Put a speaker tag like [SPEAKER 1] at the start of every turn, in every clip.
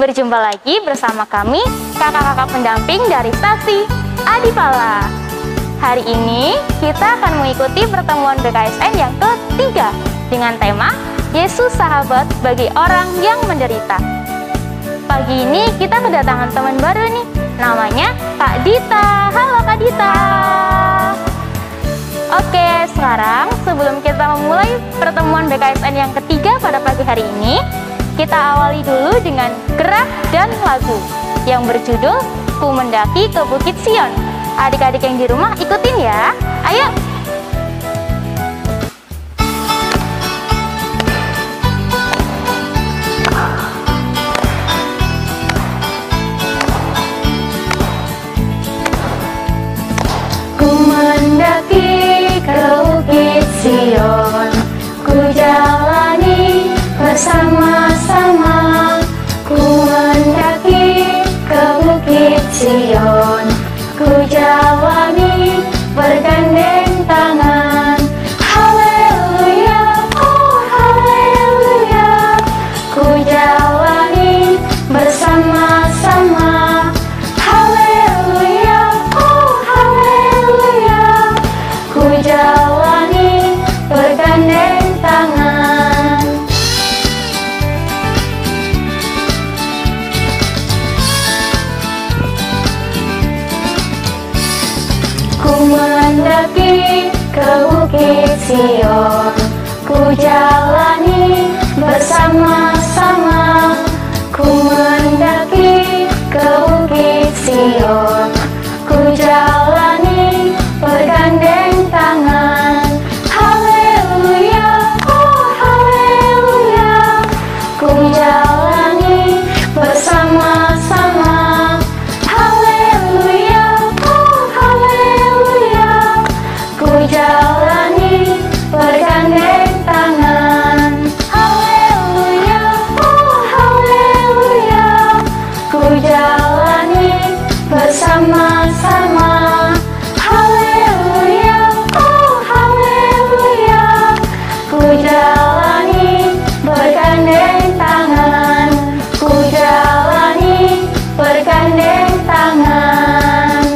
[SPEAKER 1] Berjumpa lagi bersama kami, kakak-kakak pendamping dari stasi Adipala. Hari ini kita akan mengikuti pertemuan BKSN yang ketiga dengan tema Yesus Sahabat bagi Orang yang Menderita. Pagi ini kita kedatangan teman baru nih, namanya Kak Dita. Halo Kak Dita. Oke, sekarang sebelum kita memulai pertemuan BKSN yang ketiga pada pagi hari ini, kita awali dulu dengan gerak dan lagu yang berjudul Ku Mendaki ke Bukit Sion. Adik-adik yang di rumah ikutin ya. Ayo.
[SPEAKER 2] Ku mendaki ke Bukit Sion, ku jalani bersama-sama. Ku mendaki ke Bukit Sion, ku jalani bergandeng tangan. Haleluya, oh haleluya, ku jalani bersama-sama. Haleluya, oh haleluya, ku jalani bergandeng tangan. Ku mendaki ke Bukit Sion, ku jalani bersama-sama. Ku mendaki ke Bukit Sion, ku jalani bergandeng tangan. Haleluya, oh haleluya, ku jalani bersama-sama. Haleluya, oh haleluya, ku jalani bergandeng tangan. Haleluya, oh haleluya, ku jalani bersama-sama. Haleluya, oh haleluya, ku jalani bergandeng tangan. Ku jalani bergandeng tangan.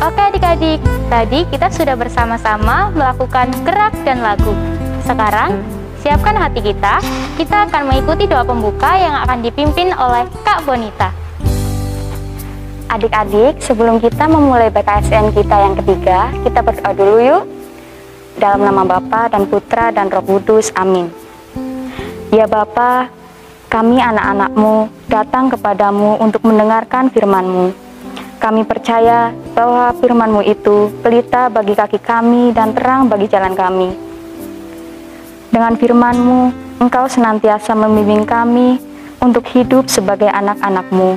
[SPEAKER 1] Oke adik-adik, tadi kita sudah bersama-sama melakukan gerak dan lagu. Sekarang, siapkan hati kita akan mengikuti doa pembuka yang akan dipimpin oleh Kak Bonita. Adik-adik, sebelum kita memulai BKSN kita yang ketiga, kita berdoa dulu yuk. Dalam nama Bapa dan Putra dan Roh Kudus, amin. Ya Bapa, kami anak-anak-Mu datang kepadamu untuk mendengarkan firman-Mu. Kami percaya bahwa firman-Mu itu pelita bagi kaki kami dan terang bagi jalan kami. Dengan firman-Mu, Engkau senantiasa membimbing kami untuk hidup sebagai anak-anak-Mu.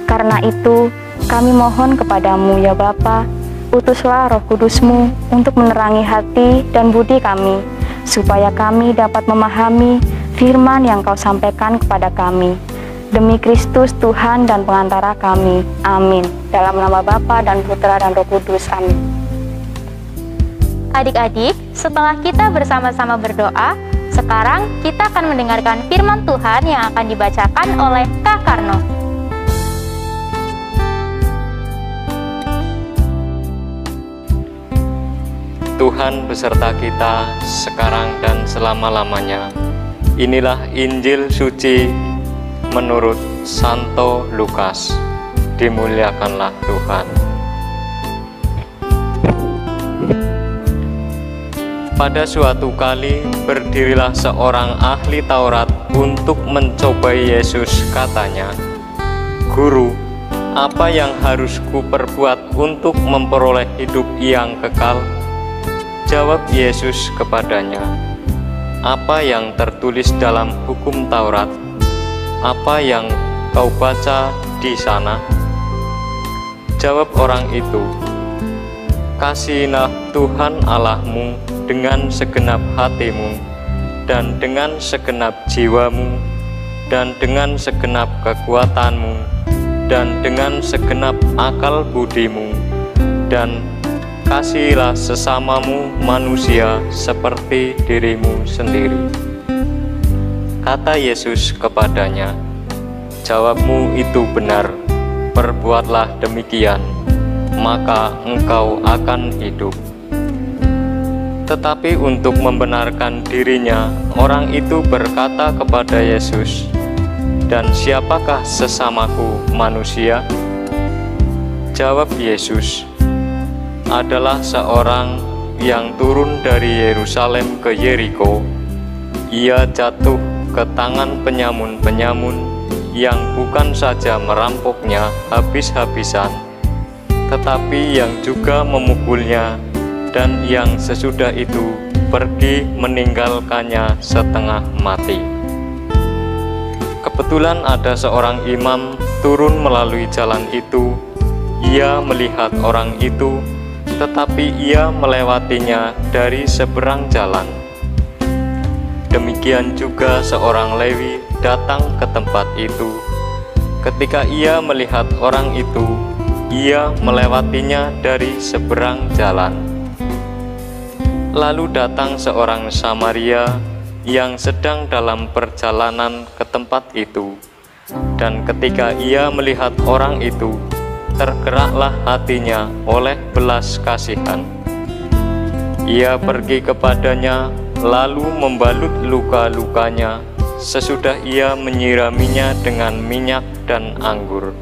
[SPEAKER 1] Karena itu, kami mohon kepadamu ya Bapa, utuslah Roh Kudus-Mu untuk menerangi hati dan budi kami, supaya kami dapat memahami firman yang Kau sampaikan kepada kami. Demi Kristus Tuhan dan pengantara kami. Amin. Dalam nama Bapa dan Putra dan Roh Kudus. Amin. Adik-adik, setelah kita bersama-sama berdoa, sekarang kita akan mendengarkan firman Tuhan yang akan dibacakan oleh Kak Karno.
[SPEAKER 3] Tuhan beserta kita sekarang dan selama-lamanya. Inilah Injil suci menurut Santo Lukas. Dimuliakanlah Tuhan. Pada suatu kali berdirilah seorang ahli Taurat untuk mencobai Yesus. Katanya, "Guru, apa yang harus kuperbuat untuk memperoleh hidup yang kekal?" Jawab Yesus kepadanya, "Apa yang tertulis dalam hukum Taurat? Apa yang kau baca di sana?" Jawab orang itu, "Kasihilah Tuhan Allahmu dengan segenap hatimu, dan dengan segenap jiwamu, dan dengan segenap kekuatanmu, dan dengan segenap akal budimu, dan kasihilah sesamamu manusia seperti dirimu sendiri. Kata Yesus kepadanya, jawabmu itu benar, perbuatlah demikian, maka engkau akan hidup. Tetapi untuk membenarkan dirinya, orang itu berkata kepada Yesus, dan siapakah sesamaku manusia? Jawab Yesus, adalah seorang yang turun dari Yerusalem ke Yeriko. Ia jatuh ke tangan penyamun-penyamun yang bukan saja merampoknya habis-habisan, tetapi yang juga memukulnya, dan yang sesudah itu pergi meninggalkannya setengah mati. Kebetulan ada seorang imam turun melalui jalan itu. Ia melihat orang itu, tetapi ia melewatinya dari seberang jalan. Demikian juga seorang Lewi datang ke tempat itu. Ketika ia melihat orang itu, ia melewatinya dari seberang jalan. Lalu datang seorang Samaria yang sedang dalam perjalanan ke tempat itu, dan ketika ia melihat orang itu, tergeraklah hatinya oleh belas kasihan. Ia pergi kepadanya, lalu membalut luka-lukanya, sesudah ia menyiraminya dengan minyak dan anggur.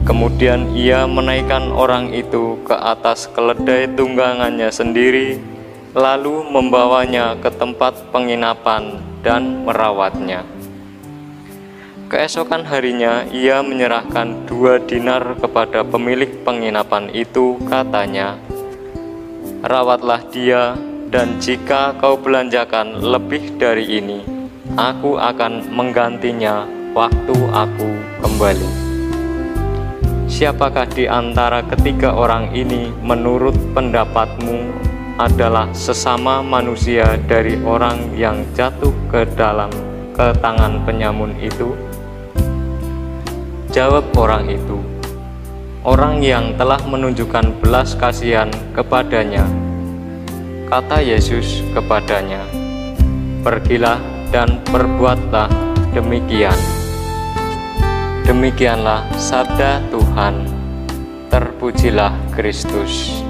[SPEAKER 3] Kemudian ia menaikkan orang itu ke atas keledai tunggangannya sendiri, lalu membawanya ke tempat penginapan dan merawatnya. Keesokan harinya ia menyerahkan 2 dinar kepada pemilik penginapan itu, katanya, rawatlah dia, dan jika kau belanjakan lebih dari ini, aku akan menggantinya waktu aku kembali. Siapakah di antara ketiga orang ini menurut pendapatmu adalah sesama manusia dari orang yang jatuh ke tangan penyamun itu? Jawab orang itu, orang yang telah menunjukkan belas kasihan kepadanya. Kata Yesus kepadanya, pergilah dan perbuatlah demikian. Demikianlah sabda Tuhan. Terpujilah Kristus.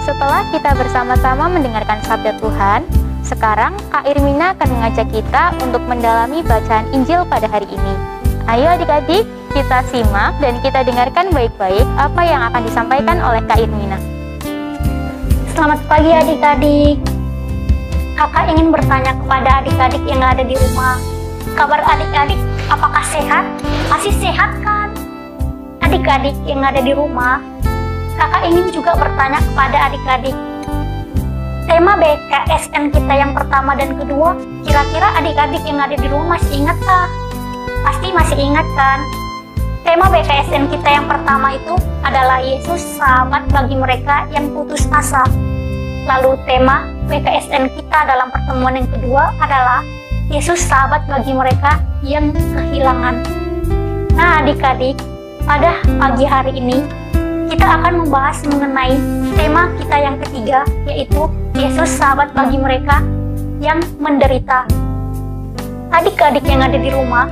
[SPEAKER 2] Setelah kita bersama-sama mendengarkan sabda Tuhan, sekarang Kak Irmina akan mengajak kita untuk mendalami bacaan Injil pada hari ini. Ayo adik-adik, kita simak dan kita dengarkan baik-baik apa yang akan disampaikan oleh Kak Irmina.
[SPEAKER 4] Selamat pagi adik-adik. Kakak ingin bertanya kepada adik-adik yang ada di rumah. Kabar adik-adik, apakah sehat? Masih sehat kan? Adik-adik yang ada di rumah, kakak ingin juga bertanya kepada adik-adik. Tema BKSN kita yang pertama dan kedua, kira-kira adik-adik yang ada di rumah masih ingat kah? Pasti masih ingat kan? Tema BKSN kita yang pertama itu adalah Yesus sahabat bagi mereka yang putus asa. Lalu tema BKSN kita dalam pertemuan yang kedua adalah Yesus sahabat bagi mereka yang kehilangan. Nah adik-adik, pada pagi hari ini kita akan membahas mengenai tema kita yang ketiga, yaitu Yesus sahabat bagi mereka yang menderita. Adik-adik yang ada di rumah,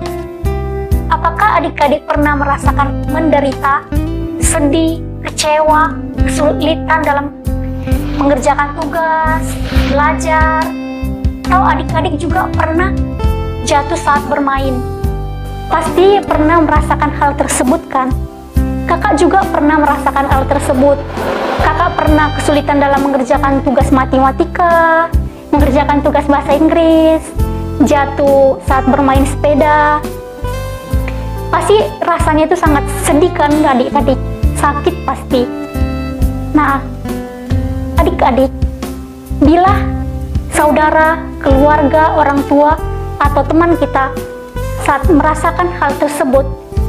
[SPEAKER 4] apakah adik-adik pernah merasakan menderita, sedih, kecewa, kesulitan dalam mengerjakan tugas, belajar, atau adik-adik juga pernah jatuh saat bermain? Pasti pernah merasakan hal tersebut kan? Kakak juga pernah merasakan hal tersebut. Kakak pernah kesulitan dalam mengerjakan tugas matematika, mengerjakan tugas bahasa Inggris, jatuh saat bermain sepeda. Pasti rasanya itu sangat sedih kan adik-adik, sakit pasti. Nah, adik-adik, bila saudara, keluarga, orang tua, atau teman kita saat merasakan hal tersebut,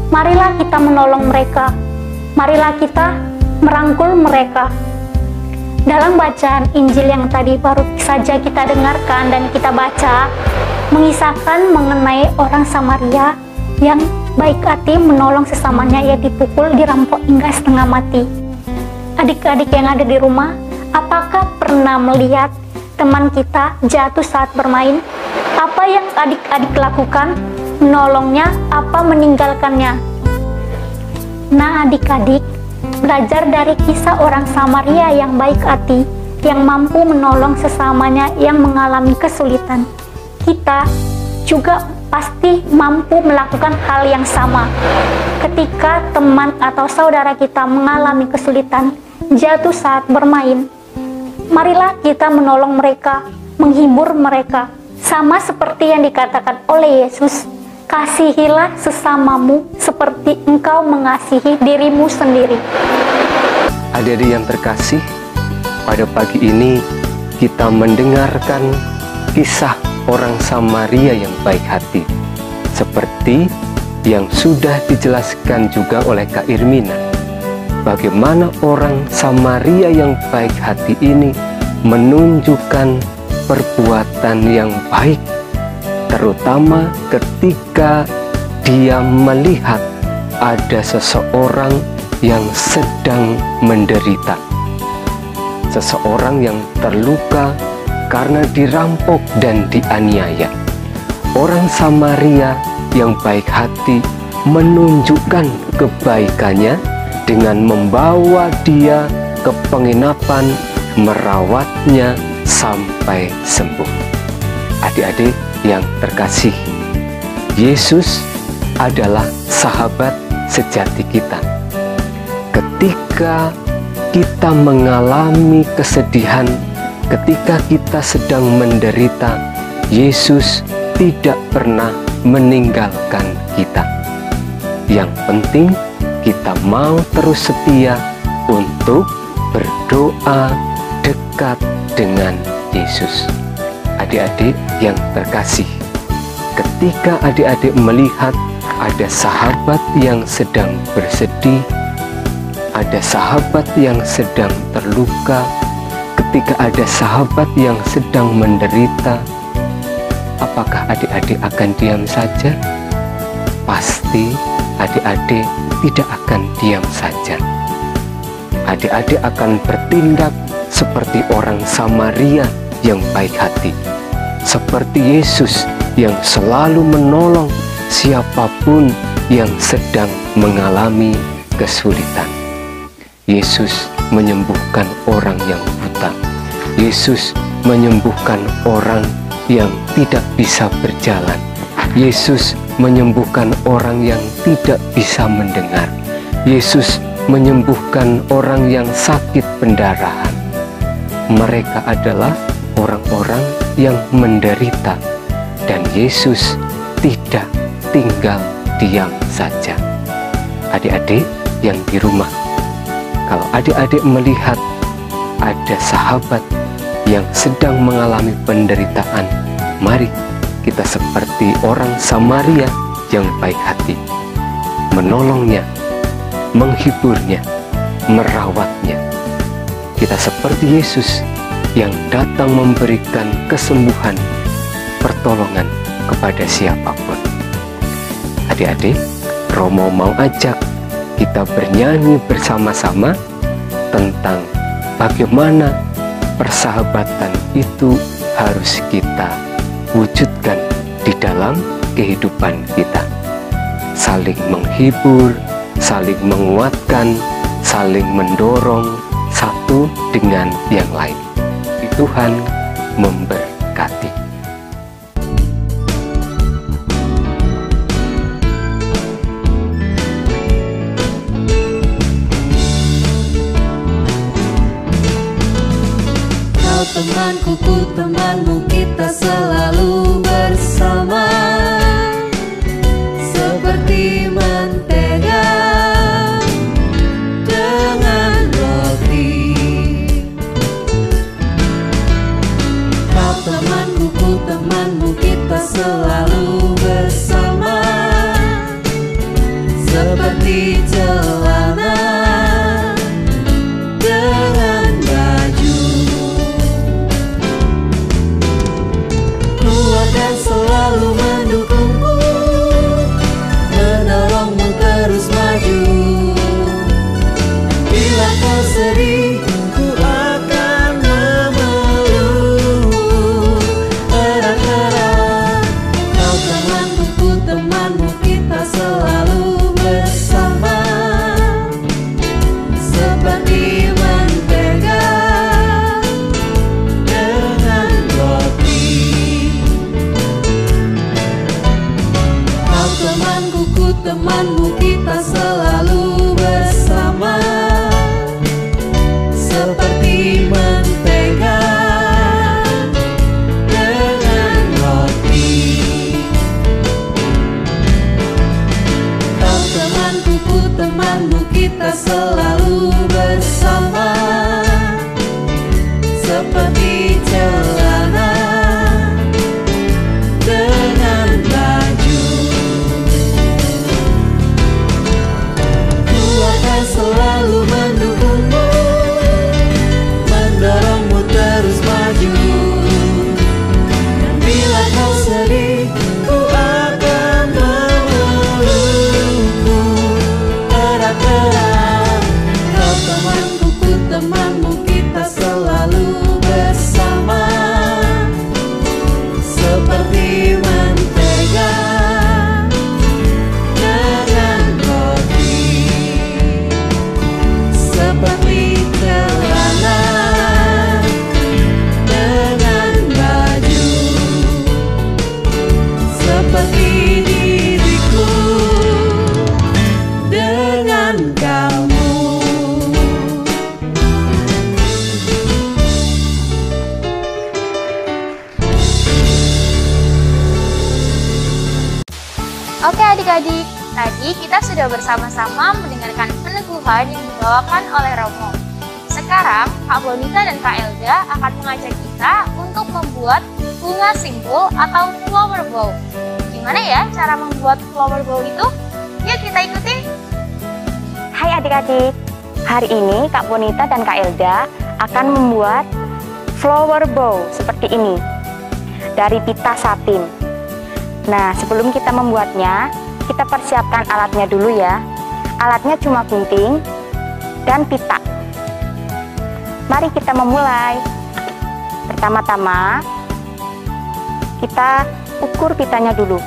[SPEAKER 4] marilah kita menolong mereka. Marilah kita merangkul mereka. Dalam bacaan Injil yang tadi baru saja kita dengarkan dan kita baca, mengisahkan mengenai orang Samaria yang baik hati menolong sesamanya, ia dipukul, dirampok hingga setengah mati. Adik-adik yang ada di rumah, apakah pernah melihat teman kita jatuh saat bermain? Apa yang adik-adik lakukan? Menolongnya apa meninggalkannya? Nah adik-adik, belajar dari kisah orang Samaria yang baik hati, yang mampu menolong sesamanya yang mengalami kesulitan. Kita juga pasti mampu melakukan hal yang sama. Ketika teman atau saudara kita mengalami kesulitan, jatuh saat bermain, marilah kita menolong mereka, menghibur mereka. Sama seperti yang dikatakan oleh Yesus, kasihilah sesamamu seperti engkau mengasihi dirimu sendiri.
[SPEAKER 5] Adik-adik yang terkasih, pada pagi ini kita mendengarkan kisah orang Samaria yang baik hati, seperti yang sudah dijelaskan juga oleh Kak Irmina. Bagaimana orang Samaria yang baik hati ini menunjukkan perbuatan yang baik, terutama ketika dia melihat ada seseorang yang sedang menderita, seseorang yang terluka karena dirampok dan dianiaya. Orang Samaria yang baik hati menunjukkan kebaikannya dengan membawa dia ke penginapan, merawatnya sampai sembuh. Adik-adik yang terkasih, Yesus adalah sahabat sejati kita. Ketika kita mengalami kesedihan, ketika kita sedang menderita, Yesus tidak pernah meninggalkan kita. Yang penting kita mau terus setia untuk berdoa dekat dengan Yesus. Adik-adik yang terkasih, ketika adik-adik melihat ada sahabat yang sedang bersedih, ada sahabat yang sedang terluka, ketika ada sahabat yang sedang menderita, apakah adik-adik akan diam saja? Pasti adik-adik tidak akan diam saja. Adik-adik akan bertindak seperti orang Samaria yang baik hati, seperti Yesus yang selalu menolong siapapun yang sedang mengalami kesulitan. Yesus menyembuhkan orang yang buta. Yesus menyembuhkan orang yang tidak bisa berjalan. Yesus menyembuhkan orang yang tidak bisa mendengar. Yesus menyembuhkan orang yang sakit pendarahan. Mereka adalah orang-orang yang menderita, dan Yesus tidak tinggal diam saja. Adik-adik yang di rumah, kalau adik-adik melihat ada sahabat yang sedang mengalami penderitaan, mari kita seperti orang Samaria yang baik hati, menolongnya, menghiburnya, merawatnya. Kita seperti Yesus yang datang memberikan kesembuhan, pertolongan kepada siapapun. Adik-adik, Romo mau ajak kita bernyanyi bersama-sama tentang bagaimana persahabatan itu harus kita wujudkan di dalam kehidupan kita. Saling menghibur, saling menguatkan, saling mendorong satu dengan yang lain. Tuhan memberkati.
[SPEAKER 6] Kau temanku, ku temanmu, kita selalu bersama, seperti mentega dengan roti. Kau temanku, ku temanmu, kita selalu bersama, seperti celana dengan baju. Ku akan temanku, temanmu, kita selalu bersama. Seperti mentega dengan roti. Kau temanku, ku temanmu, kita selalu bersama. Seperti mentega dengan roti. Kau temanku, ku temanmu, kita selalu bersama. Seperti celana dengan baju. Ku akan selalu mendukungmu, mendorongmu terus maju. Dan bila kau sedih, ku akan memelukmu erat-erat. Kau temanku, ku temanmu, kita selalu bersama. Seperti mentega dengan roti. Seperti celana dengan baju. Seperti diriku dengan kamu.
[SPEAKER 2] Oke adik-adik, tadi kita sudah bersama-sama mendengarkan peneguhan yang dibawakan oleh Romo. Sekarang Kak Bonita dan Kak Elda akan mengajak kita untuk membuat bunga simpul atau flower bow. Gimana ya cara membuat flower bow itu? Yuk kita ikuti.
[SPEAKER 1] Hai adik-adik, hari ini Kak Bonita dan Kak Elda akan membuat flower bow seperti ini dari pita satin. Nah, sebelum kita membuatnya, kita persiapkan alatnya dulu ya. Alatnya cuma gunting dan pita. Mari kita memulai. Pertama-tama, kita ukur pitanya dulu.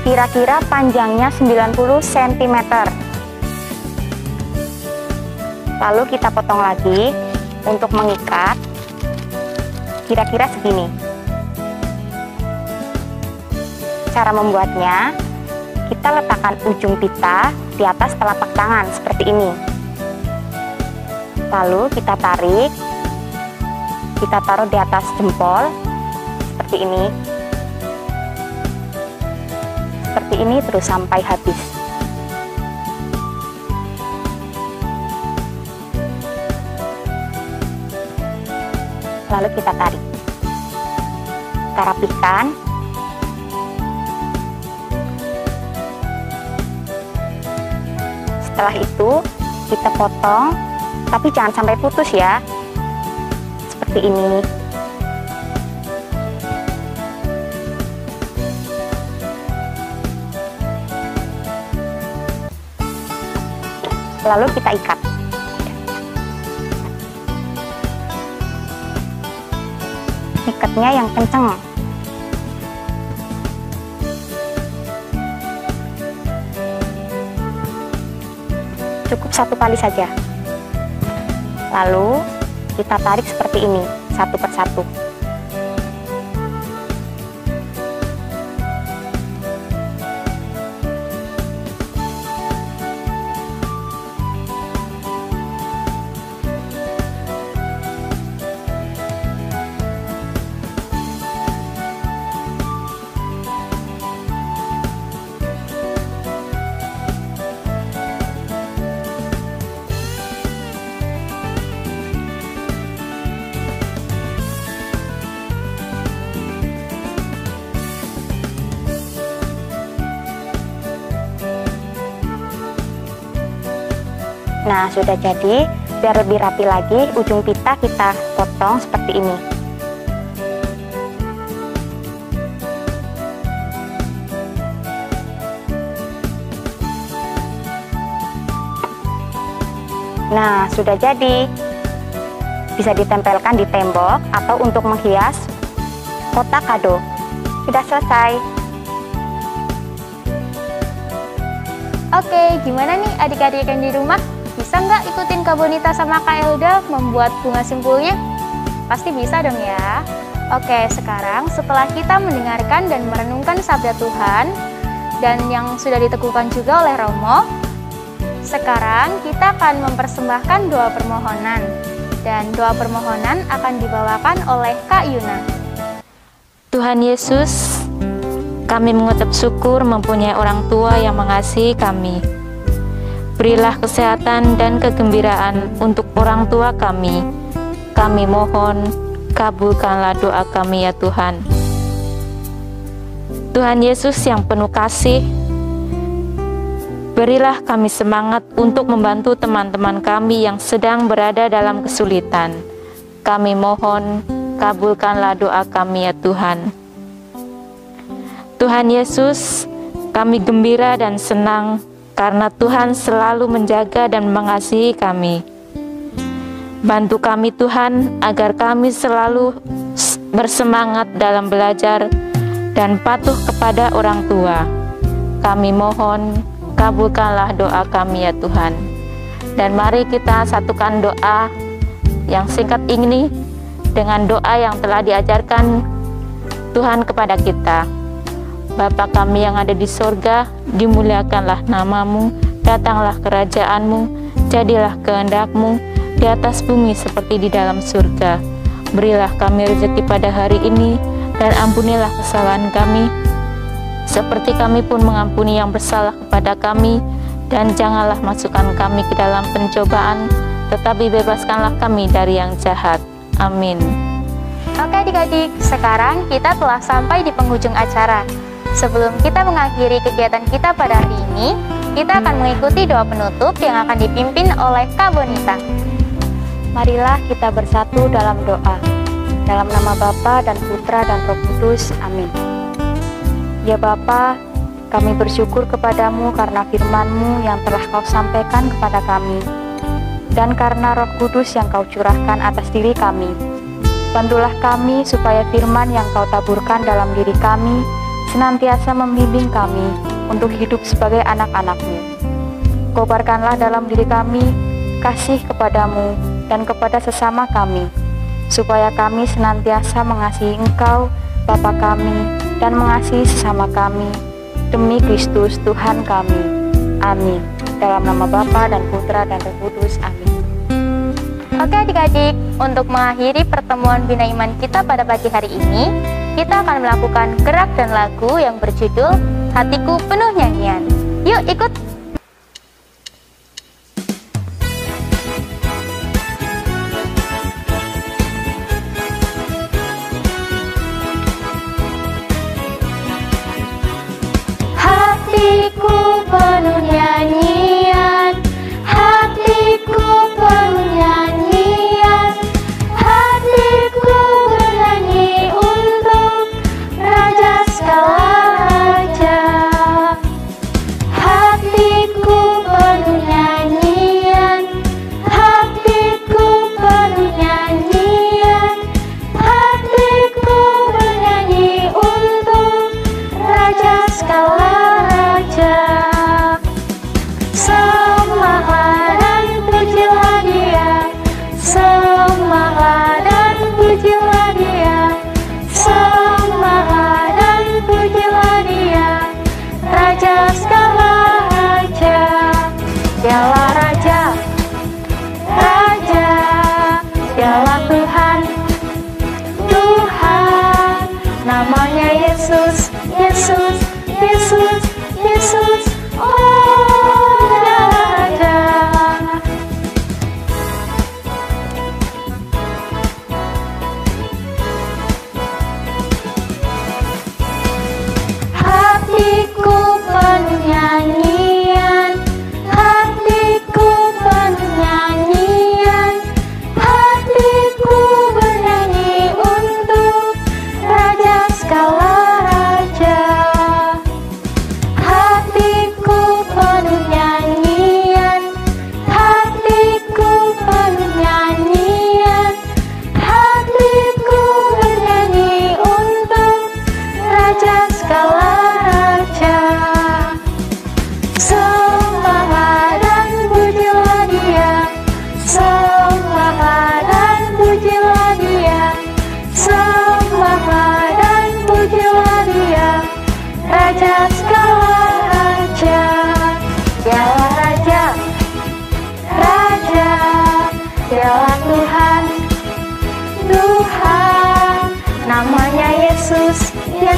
[SPEAKER 1] Kira-kira panjangnya 90 cm. Lalu kita potong lagi untuk mengikat, kira-kira segini. Cara membuatnya, kita letakkan ujung pita di atas telapak tangan seperti ini. Lalu kita tarik, kita taruh di atas jempol seperti ini. Seperti ini terus sampai habis. Lalu kita tarik, kita rapihkan. Setelah itu kita potong, tapi jangan sampai putus ya, seperti ini. Lalu kita ikat. Ikatnya yang kencang. Cukup satu kali saja. Lalu kita tarik seperti ini, satu persatu. Nah, sudah jadi. Biar lebih rapi lagi, ujung pita kita potong seperti ini. Nah, sudah jadi. bisa ditempelkan di tembok atau untuk menghias kotak kado. Sudah selesai.
[SPEAKER 2] Oke, gimana nih adik-adik yang di rumah? Bisa nggak ikutin Kak Bonita sama Kak Elda membuat bunga simpulnya? Pasti bisa dong ya. Oke, sekarang setelah kita mendengarkan dan merenungkan sabda Tuhan dan yang sudah diteguhkan juga oleh Romo, sekarang kita akan mempersembahkan doa permohonan. Dan doa permohonan akan dibawakan oleh Kak Yuna.
[SPEAKER 7] Tuhan Yesus, kami mengucap syukur mempunyai orang tua yang mengasihi kami. Berilah kesehatan dan kegembiraan untuk orang tua kami. Kami mohon, kabulkanlah doa kami ya Tuhan. Tuhan Yesus yang penuh kasih, berilah kami semangat untuk membantu teman-teman kami yang sedang berada dalam kesulitan. Kami mohon, kabulkanlah doa kami ya Tuhan. Tuhan Yesus, kami gembira dan senang karena Tuhan selalu menjaga dan mengasihi kami. Bantu kami Tuhan agar kami selalu bersemangat dalam belajar dan patuh kepada orang tua. Kami mohon, kabulkanlah doa kami ya Tuhan. Dan mari kita satukan doa yang singkat ini dengan doa yang telah diajarkan Tuhan kepada kita. Bapa kami yang ada di sorga, dimuliakanlah namamu, datanglah kerajaanmu, jadilah kehendak-mu di atas bumi seperti di dalam surga. Berilah kami rezeki pada hari ini, dan ampunilah kesalahan kami, seperti kami pun mengampuni yang bersalah kepada kami, dan janganlah masukkan kami ke dalam pencobaan, tetapi bebaskanlah kami dari yang jahat. Amin.
[SPEAKER 2] Oke adik-adik, sekarang kita telah sampai di penghujung acara. Sebelum kita mengakhiri kegiatan kita pada hari ini, kita akan mengikuti doa penutup yang akan dipimpin oleh Kak Bonita.
[SPEAKER 1] Marilah kita bersatu dalam doa. Dalam nama Bapa dan Putra dan Roh Kudus. Amin. Ya Bapa, kami bersyukur kepadamu karena firman-Mu yang telah Kau sampaikan kepada kami, dan karena Roh Kudus yang Kau curahkan atas diri kami. Bantulah kami supaya firman yang Kau taburkan dalam diri kami senantiasa membimbing kami untuk hidup sebagai anak-anak-Mu. Kobarkanlah dalam diri kami kasih kepadamu dan kepada sesama kami, supaya kami senantiasa mengasihi Engkau, Bapa kami, dan mengasihi sesama kami, demi Kristus Tuhan kami. Amin. Dalam nama Bapa dan Putra dan Roh Kudus. Amin.
[SPEAKER 2] Oke adik-adik, untuk mengakhiri pertemuan Bina Iman kita pada pagi hari ini, kita akan melakukan gerak dan lagu yang berjudul Hatiku Penuh Nyanyian. Yuk ikut! Hatiku penuh nyanyian, hatiku penuh nyanyian, hatiku bernyanyi untuk Raja segala raja. Hatiku penuh nyanyian, hatiku penuh nyanyian, hatiku bernyanyi untuk Raja segala raja. Semangat dan pujilah Dia, semangat dan pujilah Dia, semangat dan pujilah Dia, Raja segala raja. Dialah Raja, Raja, Dialah Tuhan, Tuhan, namanya Yesus, Yesus, Yesus, Yesus, oh Raja. Hatiku penuh nyanyian, hatiku penuh nyanyian, hatiku bernyanyi untuk Raja segala raja.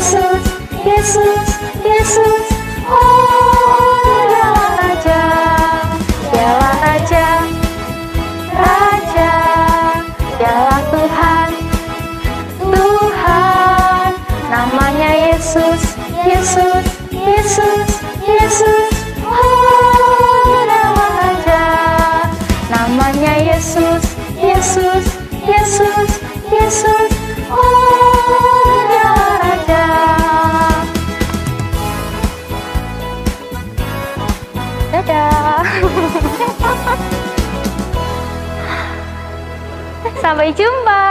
[SPEAKER 2] Yesus, Yesus, Yesus. Oh, dialah Raja, dialah Raja, Raja, dialah Tuhan, Tuhan. Namanya Yesus, Yesus, Yesus, Yesus. Oh, dialah Raja. Namanya Yesus, Yesus, Yesus, Yesus. Oh, dialah Raja. Dadah. Sampai jumpa.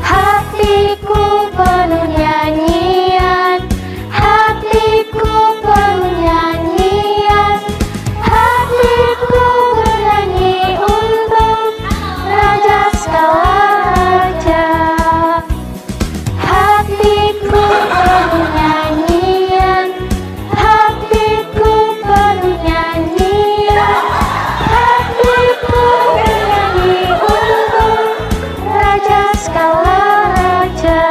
[SPEAKER 2] Hatiku penuh nyanyian, hatiku penuh nyanyian, hatiku bernyanyi untuk Raja segala raja. Hatiku penuh nyanyian, hatiku penuh nyanyian, hatiku bernyanyi untuk Raja segala raja.